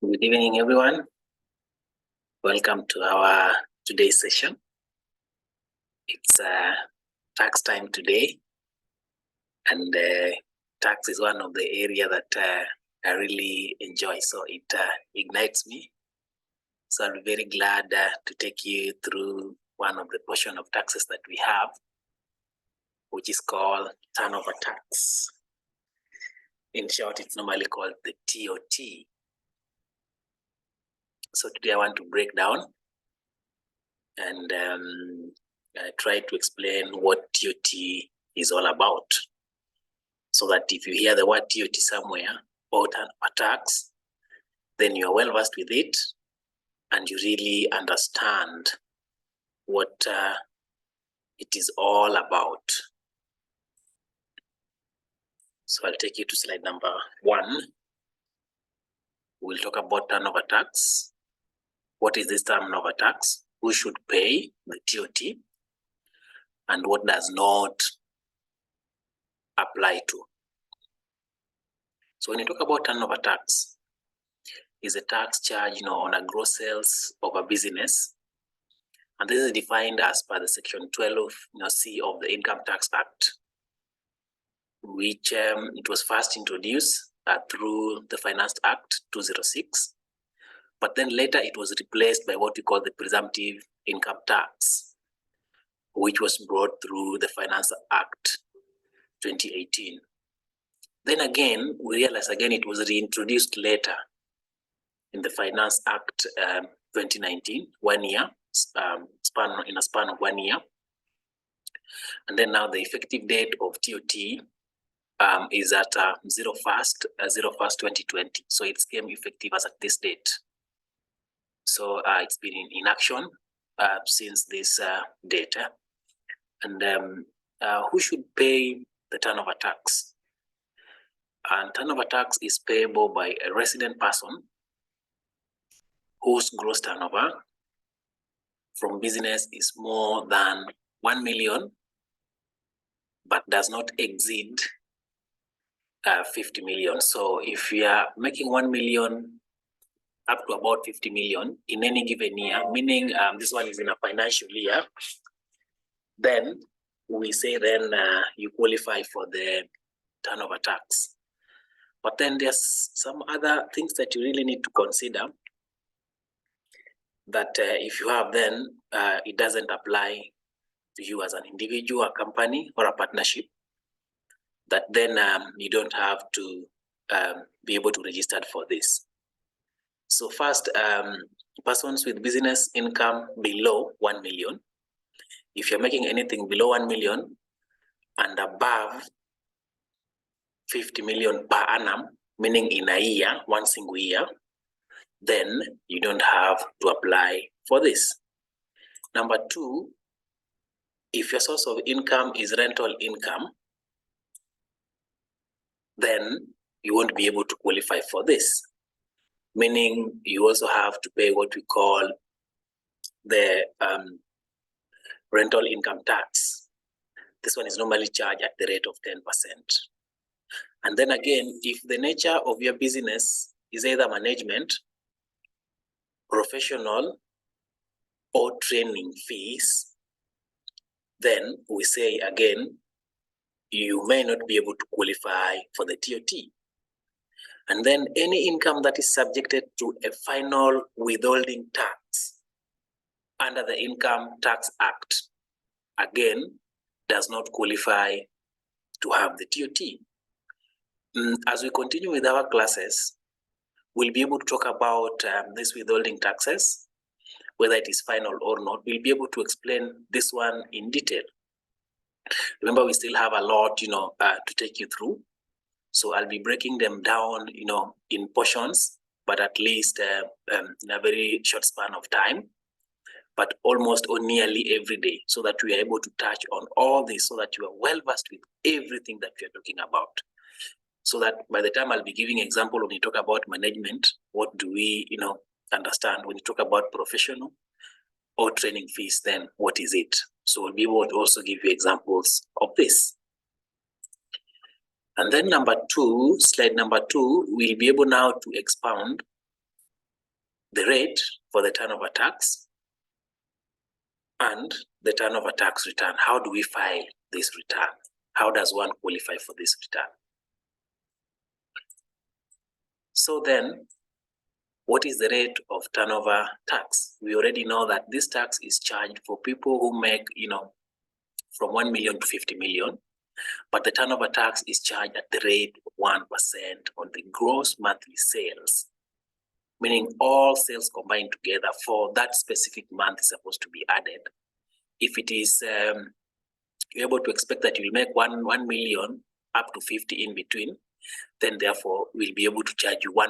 Good evening, everyone. Welcome to our today's session. It's tax time today, and tax is one of the area that I really enjoy. So it ignites me. So I'll be very glad to take you through one of the portion of taxes that we have, which is called turnover tax. In short, it's normally called the TOT. So today I want to break down and try to explain what TOT is all about, so that if you hear the word TOT somewhere or turnover tax, then you are well versed with it and you really understand what it is all about. So I'll take you to slide number 1. We'll talk about turnover tax. What is this turnover tax? Who should pay the TOT? And what does not apply to? So when you talk about turnover tax, is a tax charge on a gross sales of a business. And this is defined as per the section 12 C of the Income Tax Act, which it was first introduced through the Finance Act 206. But then later it was replaced by what we call the presumptive income tax, which was brought through the Finance Act 2018. Then again, we realized again it was reintroduced later in the Finance Act 2019, 1 year, in a span of 1 year. And then now the effective date of TOT is at 01/01/2020. So it became effective as at this date. So it's been in action since this date. And who should pay the turnover tax? And turnover tax is payable by a resident person whose gross turnover from business is more than 1 million, but does not exceed 50 million. So if you are making 1 million up to about 50 million in any given year, meaning this one is in a financial year, then we say then you qualify for the turnover tax. But then there's some other things that you really need to consider, that if you have, then it doesn't apply to you as an individual, a company, or a partnership, that then you don't have to be able to register for this. So first, persons with business income below 1 million. If you're making anything below 1 million and above 50 million per annum, meaning in a year, one single year, then you don't have to apply for this. Number 2, if your source of income is rental income, then you won't be able to qualify for this, meaning you also have to pay what we call the rental income tax. This one is normally charged at the rate of 10%. And then again, if the nature of your business is either management, professional, or training fees, then we say again, you may not be able to qualify for the TOT. And then any income that is subjected to a final withholding tax under the Income Tax Act, again, does not qualify to have the TOT. As we continue with our classes, we'll be able to talk about these withholding taxes, whether it is final or not. We'll be able to explain this one in detail. Remember, we still have a lot, to take you through. So I'll be breaking them down, in portions, but at least in a very short span of time, but almost or nearly every day, so that we are able to touch on all this, so that you are well versed with everything that we are talking about. So that by the time I'll be giving example when you talk about management, what do we, understand? When you talk about professional or training fees, then what is it? So we'll be able to also give you examples of this. And then number 2, slide number 2, we'll be able now to expound the rate for the turnover tax, and the turnover tax return. How do we file this return? How does one qualify for this return? So then, what is the rate of turnover tax? We already know that this tax is charged for people who make, from 1 million to 50 million, but the turnover tax is charged at the rate of 1% on the gross monthly sales, meaning all sales combined together for that specific month is supposed to be added. If it is, you're able to expect that you'll make 1 million up to 50 in between, then therefore we'll be able to charge you 1%.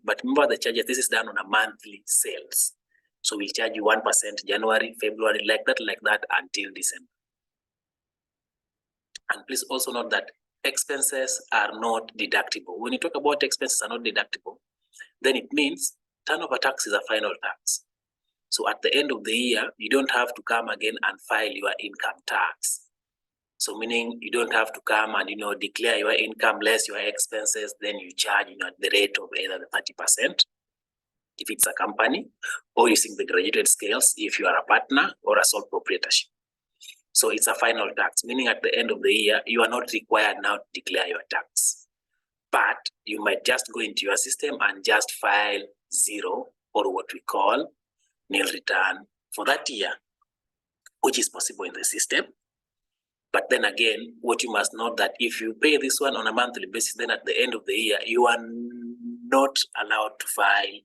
But remember the charges, this is done on a monthly sales. So we'll charge you 1% January, February, like that until December. And please also note that expenses are not deductible. When you talk about expenses are not deductible, then it means turnover tax is a final tax. So at the end of the year, you don't have to come again and file your income tax. So meaning you don't have to come and declare your income less your expenses, then you charge at the rate of either the 30% if it's a company, or using the graduated scales if you are a partner or a sole proprietorship. So it's a final tax, meaning at the end of the year, you are not required now to declare your tax. But you might just go into your system and just file 0, or what we call nil return for that year, which is possible in the system. But then again, what you must note that if you pay this one on a monthly basis, then at the end of the year, you are not allowed to file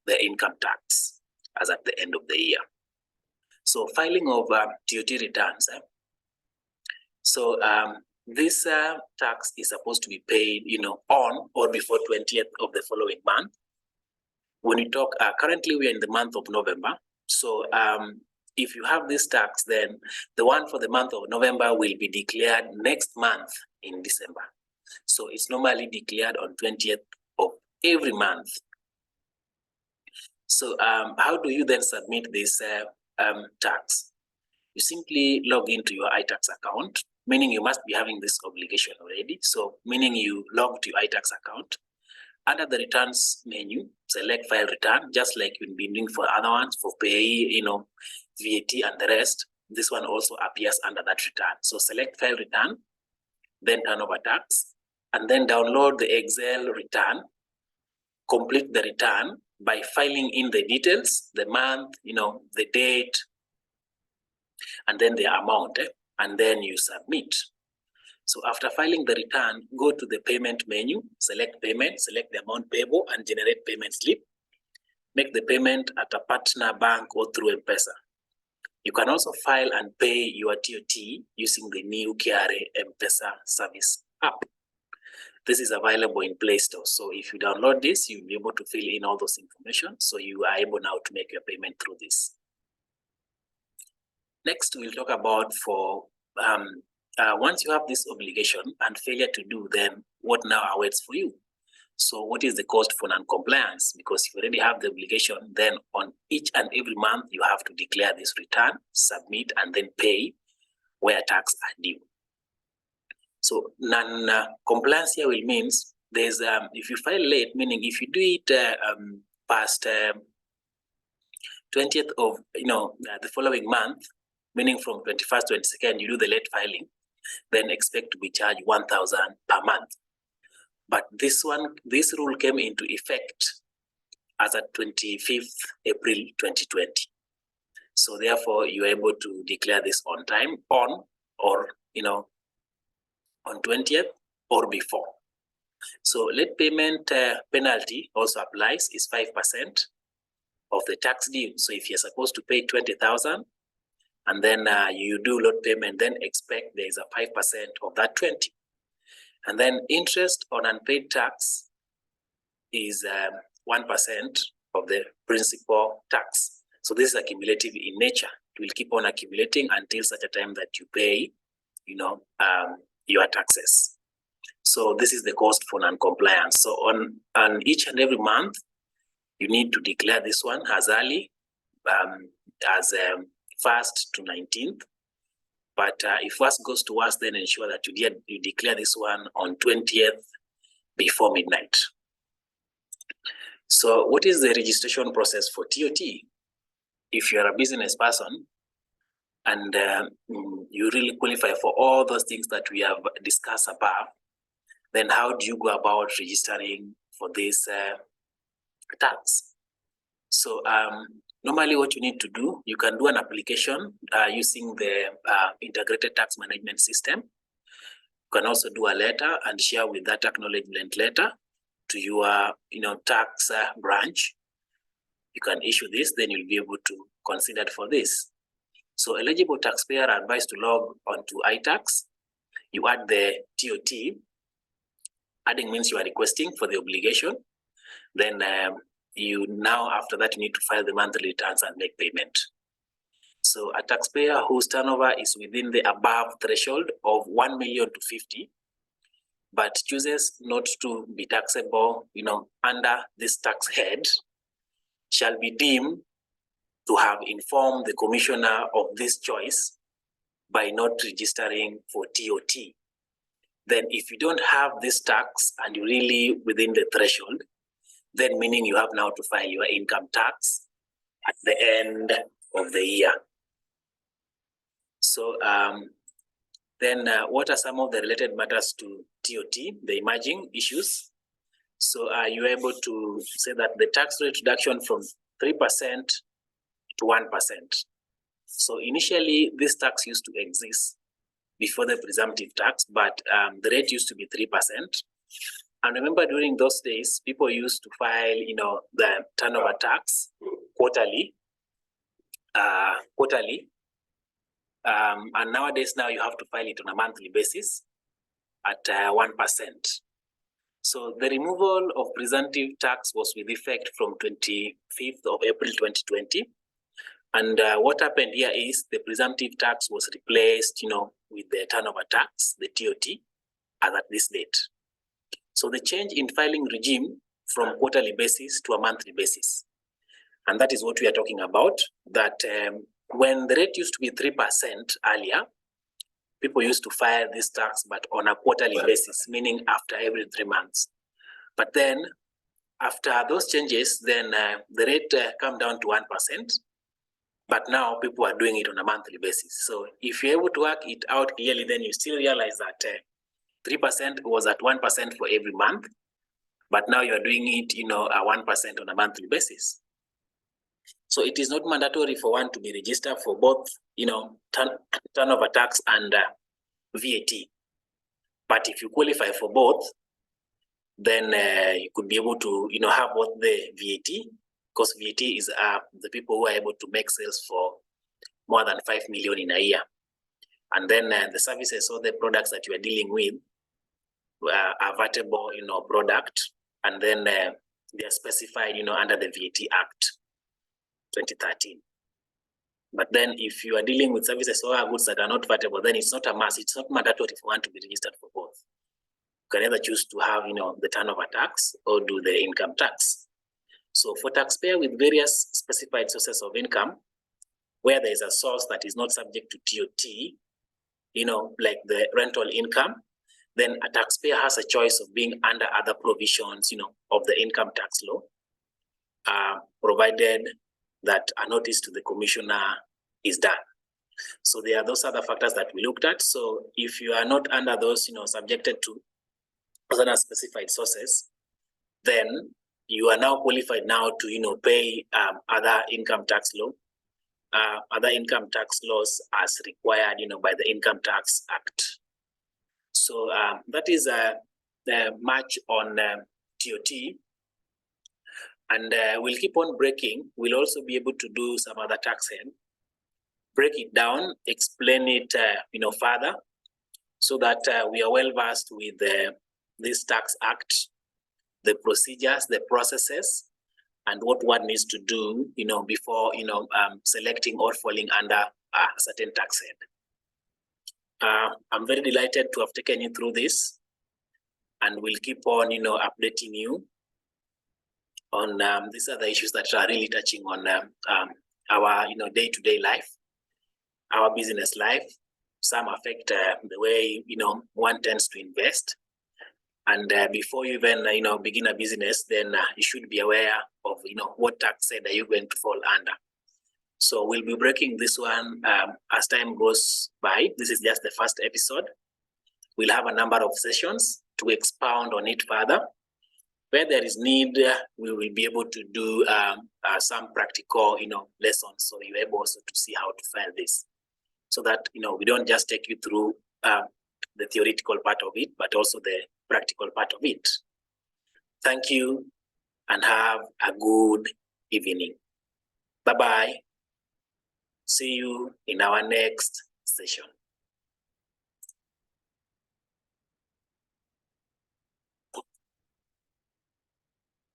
the income tax as at the end of the year. So filing of TOT returns. So this tax is supposed to be paid, on or before 20th of the following month. When we talk, currently we are in the month of November. So if you have this tax, then the one for the month of November will be declared next month in December. So it's normally declared on 20th of every month. So how do you then submit this tax? You simply log into your iTax account, meaning you must be having this obligation already. So meaning you log to your iTax account. Under the returns menu, select file return, just like you've been doing for other ones, for pay, VAT and the rest. This one also appears under that return. So select file return, then turnover tax, and then download the Excel return. Complete the return by filing in the details, the month, the date, and then the amount, and then you submit. So after filing the return, go to the payment menu, select payment, select the amount payable, and generate payment slip. Make the payment at a partner bank or through M-Pesa. You can also file and pay your TOT using the new KRA M-Pesa service app. This is available in Play Store. So if you download this, you'll be able to fill in all those information. So you are able now to make your payment through this. Next, we'll talk about for once you have this obligation and failure to do, then what now awaits for you? So what is the cost for non-compliance? Because if you already have the obligation, then on each and every month, you have to declare this return, submit, and then pay where tax are due. So non-compliance here will means there's if you file late, meaning if you do it past 20th of the following month, meaning from 21st to 22nd, you do the late filing, then expect to be charged 1,000 per month. But this rule came into effect as at 25th April 2020. So therefore, you're able to declare this on time, on or on 20th or before. So late payment penalty also applies, is 5% of the tax due. So if you're supposed to pay 20,000 and then you do late payment, then expect there is a 5% of that 20. And then interest on unpaid tax is 1% of the principal tax. So this is accumulative in nature. It will keep on accumulating until such a time that you pay, your taxes. So this is the cost for non-compliance. So on each and every month, you need to declare this one as early as 1st to 19th. But if worse goes to worse, then ensure that you declare this one on 20th before midnight. So what is the registration process for TOT? If you're a business person and you really qualify for all those things that we have discussed above, then how do you go about registering for this tax? So normally what you need to do, you can do an application using the integrated tax management system. You can also do a letter and share with that acknowledgement letter to your tax branch. You can issue this, then you'll be able to consider for this. So eligible taxpayer are advised to log onto iTax. You add the TOT. Adding means you are requesting for the obligation. Then you now, after that, you need to file the monthly returns and make payment. So a taxpayer whose turnover is within the above threshold of 1 million to 50, but chooses not to be taxable, under this tax head, shall be deemed to have informed the commissioner of this choice by not registering for TOT. Then if you don't have this tax and you're really within the threshold, then meaning you have now to file your income tax at the end of the year. So then what are some of the related matters to TOT, the emerging issues? So you're able to say that the tax rate reduction from 3% to 1%. So initially, this tax used to exist before the presumptive tax, but the rate used to be 3%. And remember, during those days, people used to file, the turnover tax quarterly. And nowadays, now you have to file it on a monthly basis at 1%. So the removal of presumptive tax was with effect from 25th of April 2020. And what happened here is the presumptive tax was replaced, with the turnover tax, the TOT, as at this date. So the change in filing regime from quarterly basis to a monthly basis. And that is what we are talking about, that when the rate used to be 3% earlier, people used to file this tax, but on a quarterly basis, meaning after every 3 months. But then after those changes, then the rate come down to 1%. But now people are doing it on a monthly basis. So if you're able to work it out clearly, then you still realize that 3% was at 1% for every month, but now you're doing it, at 1% on a monthly basis. So it is not mandatory for one to be registered for both, turnover tax and VAT. But if you qualify for both, then you could be able to, have both the VAT, because VAT is the people who are able to make sales for more than 5 million in a year. And then the services or the products that you are dealing with are vatable, product, and then they are specified, under the VAT Act 2013. But then if you are dealing with services or goods that are not vatable, then it's not a must. It's not mandatory for one to be registered for both. You can either choose to have, the turnover tax or do the income tax. So for taxpayer with various specified sources of income, where there is a source that is not subject to TOT, like the rental income, then a taxpayer has a choice of being under other provisions, of the income tax law, provided that a notice to the commissioner is done. So there are those other factors that we looked at. So if you are not under those, subjected to other specified sources, then you are now qualified now to, pay other income tax law, other income tax laws as required, by the Income Tax Act. So that is the much on TOT. And we'll keep on breaking. We'll also be able to do some other tax head, break it down, explain it, further, so that we are well versed with this tax act, the procedures, the processes, and what one needs to do, before, selecting or falling under a certain tax head. I'm very delighted to have taken you through this, and we'll keep on, updating you on these are the issues that are really touching on our, day-to-day life, our business life. Some affect the way, one tends to invest, And before you even begin a business, then you should be aware of what tax head are you going to fall under. So we'll be breaking this one as time goes by. This is just the first episode. We'll have a number of sessions to expound on it further. Where there is need, we will be able to do some practical lessons, so you're able also to see how to file this, so that we don't just take you through the theoretical part of it, but also the practical part of it. Thank you and have a good evening. Bye-bye. See you in our next session.